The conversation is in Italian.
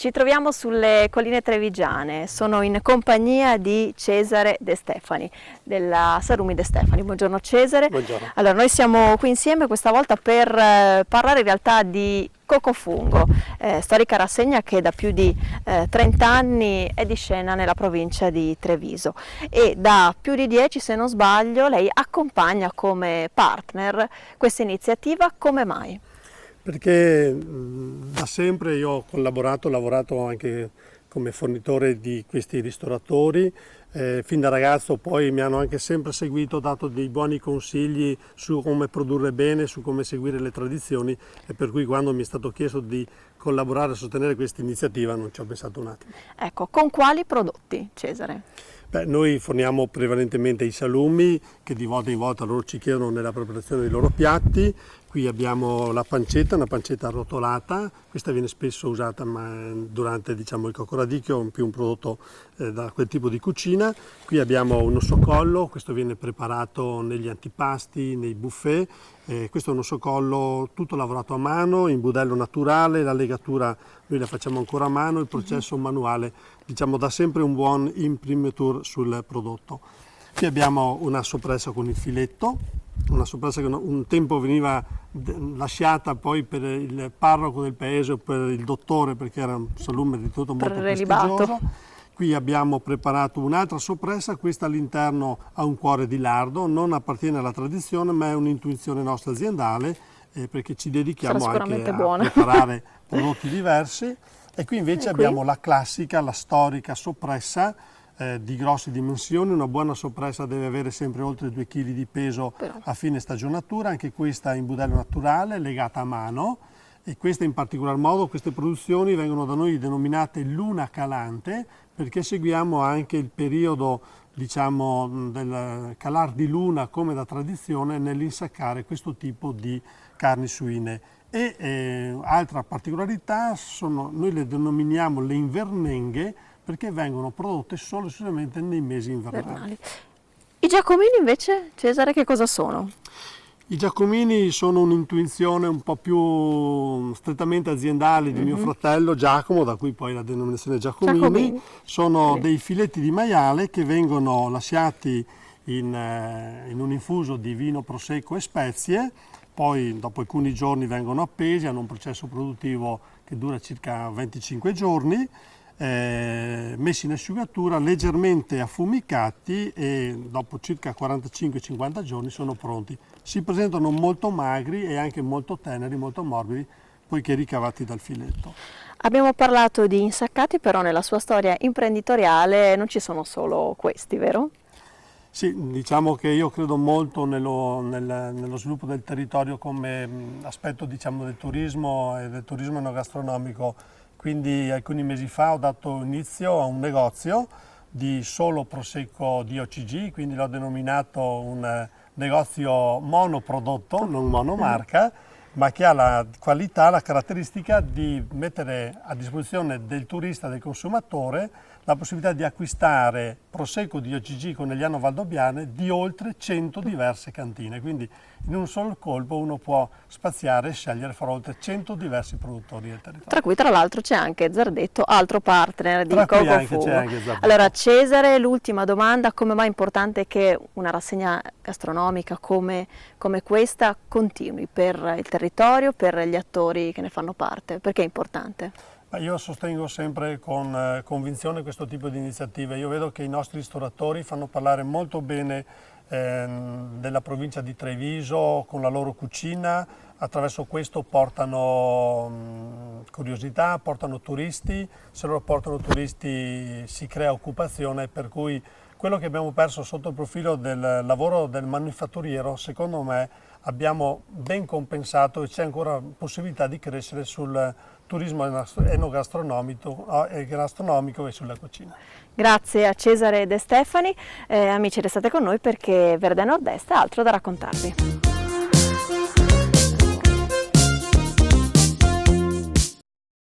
Ci troviamo sulle colline trevigiane, sono in compagnia di Cesare De Stefani, della Salumi De Stefani. Buongiorno Cesare. Buongiorno. Allora, noi siamo qui insieme questa volta per parlare in realtà di Cocofungo, storica rassegna che da più di 30 anni è di scena nella provincia di Treviso e da più di 10, se non sbaglio, lei accompagna come partner questa iniziativa. Come mai? Perché da sempre io ho lavorato anche come fornitore di questi ristoratori, fin da ragazzo poi mi hanno anche sempre seguito, dato dei buoni consigli su come produrre bene, su come seguire le tradizioni, e per cui quando mi è stato chiesto di collaborare a sostenere questa iniziativa non ci ho pensato un attimo. Ecco, con quali prodotti, Cesare? Beh, noi forniamo prevalentemente i salumi che di volta in volta loro ci chiedono nella preparazione dei loro piatti. Qui abbiamo la pancetta, una pancetta arrotolata, questa viene spesso usata durante il coccoradicchio, più un prodotto da quel tipo di cucina. Qui abbiamo un ossocollo, questo viene preparato negli antipasti, nei buffet. Questo è un ossocollo tutto lavorato a mano, in budello naturale, la legatura noi la facciamo ancora a mano, il processo manuale dà sempre un buon imprimatur sul prodotto. Qui abbiamo una soppressa con il filetto, una soppressa che un tempo veniva lasciata poi per il parroco del paese o per il dottore, perché era un salume di tutto molto prestigioso. Qui abbiamo preparato un'altra soppressa, questa all'interno ha un cuore di lardo, non appartiene alla tradizione ma è un'intuizione nostra aziendale, perché ci dedichiamo anche a preparare prodotti diversi. E qui invece abbiamo la classica, la storica soppressa di grosse dimensioni. Una buona soppressa deve avere sempre oltre 2 kg di peso a fine stagionatura, anche questa in budello naturale, legata a mano, e queste in particolar modo, queste produzioni vengono da noi denominate luna calante, perché seguiamo anche il periodo del calar di luna come da tradizione nell'insaccare questo tipo di carni suine. E altra particolarità noi le denominiamo le invernenghe, perché vengono prodotte solo e solamente nei mesi invernali. I giacomini invece, Cesare, che cosa sono? I giacomini sono un'intuizione un po' più strettamente aziendale di mio fratello Giacomo, da cui poi la denominazione Giacomini. Sono dei filetti di maiale che vengono lasciati in un infuso di vino prosecco e spezie, poi dopo alcuni giorni vengono appesi, hanno un processo produttivo che dura circa 25 giorni, messi in asciugatura, leggermente affumicati, e dopo circa 45-50 giorni sono pronti. Si presentano molto magri e anche molto teneri, molto morbidi, poiché ricavati dal filetto. Abbiamo parlato di insaccati, però nella sua storia imprenditoriale non ci sono solo questi, vero? Sì, diciamo che io credo molto nello sviluppo del territorio come aspetto del turismo e del turismo enogastronomico. Quindi alcuni mesi fa ho dato inizio a un negozio di solo prosecco DOCG, quindi l'ho denominato un negozio monoprodotto, non monomarca, ma che ha la qualità, la caratteristica di mettere a disposizione del turista, del consumatore, la possibilità di acquistare prosecco DOCG Conegliano Valdobbiadene di oltre 100 diverse cantine. Quindi in un solo colpo uno può spaziare e scegliere fra oltre 100 diversi produttori del territorio. Tra cui tra l'altro c'è anche Zardetto, altro partner di Cocofungo. Allora Cesare, l'ultima domanda: come mai è importante che una rassegna gastronomica come questa continui per il territorio, per gli attori che ne fanno parte? Perché è importante? Io sostengo sempre con convinzione questo tipo di iniziative. Io vedo che i nostri ristoratori fanno parlare molto bene della provincia di Treviso con la loro cucina, attraverso questo portano curiosità, portano turisti, se loro portano turisti si crea occupazione, per cui quello che abbiamo perso sotto il profilo del lavoro del manifatturiero, secondo me abbiamo ben compensato e c'è ancora possibilità di crescere sul turismo enogastronomico e sulla cucina. Grazie a Cesare De Stefani. Amici, restate con noi perché Verde Nord-Est ha altro da raccontarvi.